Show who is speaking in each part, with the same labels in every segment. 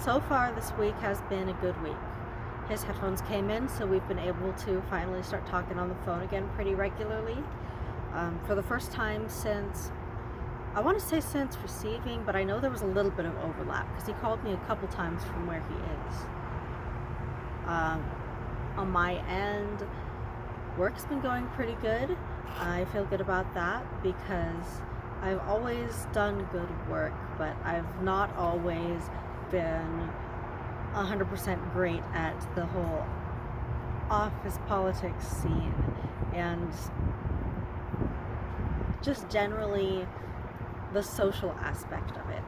Speaker 1: So far, this week has been a good week. His headphones came in, so we've been able to finally start talking on the phone again pretty regularly. For the first time since, I want to say since receiving, but I know there was a little bit of overlap because he called me a couple times from where he is. On my end, work's been going pretty good. I feel good about that because I've always done good work, but I've not always been 100% great at the whole office politics scene and just generally the social aspect of it.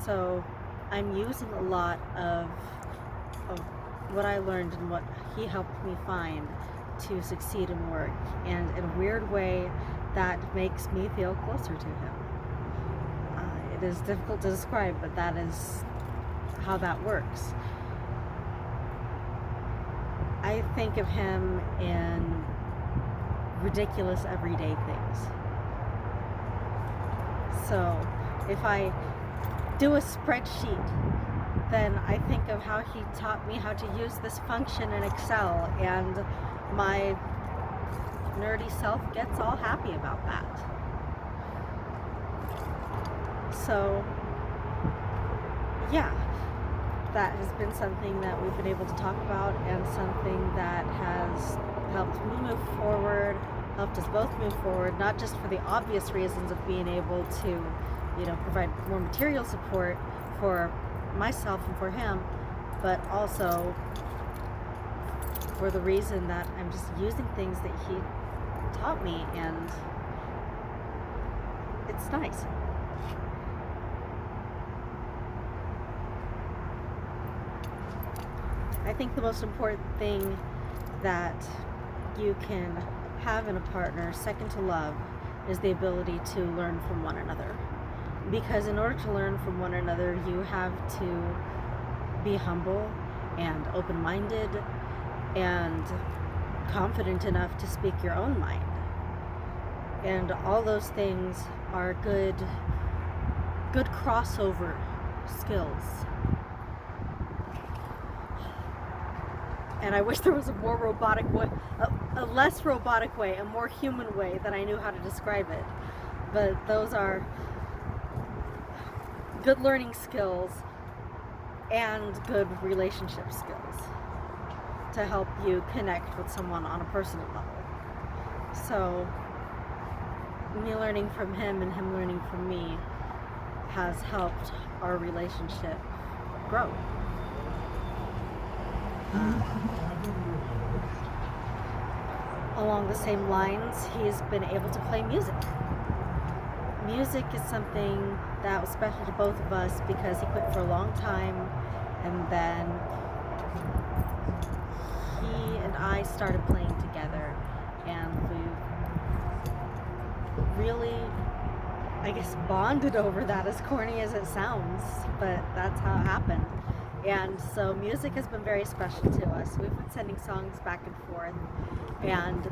Speaker 1: So I'm using a lot of what I learned and what he helped me find to succeed in work, and in a weird way that makes me feel closer to him. It is difficult to describe, but that is how that works. I think of him in ridiculous everyday things. So if I do a spreadsheet, then I think of how he taught me how to use this function in Excel, and my nerdy self gets all happy about that. So yeah, that has been something that we've been able to talk about, and something that has helped me move forward, helped us both move forward, not just for the obvious reasons of being able to, provide more material support for myself and for him, but also for the reason that I'm just using things that he taught me, and it's nice. I think the most important thing that you can have in a partner, second to love, is the ability to learn from one another. Because in order to learn from one another, you have to be humble and open-minded and confident enough to speak your own mind. And all those things are good crossover skills. And I wish there was a more robotic way, a less robotic way, a more human way that I knew how to describe it. But those are good learning skills and good relationship skills to help you connect with someone on a personal level. So me learning from him and him learning from me has helped our relationship grow. Along the same lines, he's been able to play music. Music is something that was special to both of us because he quit for a long time, and then he and I started playing together, and we really, bonded over that, as corny as it sounds, but that's how it happened. And so music has been very special to us. We've been sending songs back and forth, and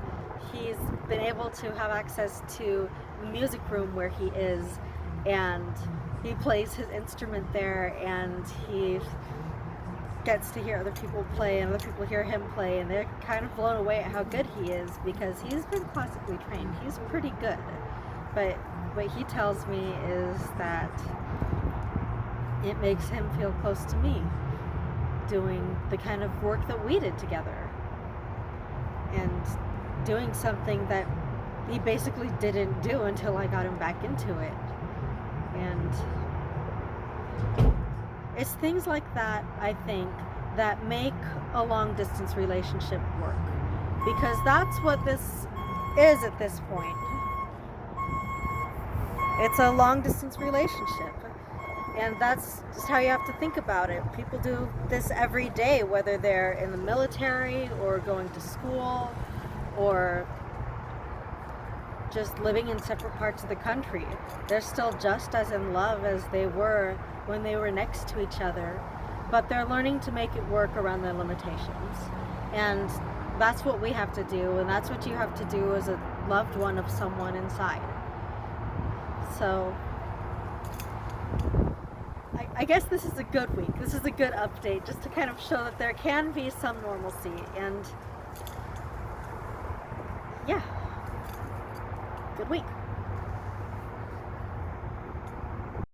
Speaker 1: he's been able to have access to the music room where he is, and he plays his instrument there, and he gets to hear other people play, and other people hear him play, and they're kind of blown away at how good he is because he's been classically trained. He's pretty good, but what he tells me is that it makes him feel close to me, doing the kind of work that we did together, and doing something that he basically didn't do until I got him back into it. And it's things like that, I think, that make a long distance relationship work, because that's what this is at this point. It's a long distance relationship. And that's just how you have to think about it. People do this every day, whether they're in the military or going to school or just living in separate parts of the country. They're still just as in love as they were when they were next to each other, but they're learning to make it work around their limitations. And that's what we have to do, and that's what you have to do as a loved one of someone inside. So I guess this is a good week. This is a good update just to kind of show that there can be some normalcy. And yeah, good week.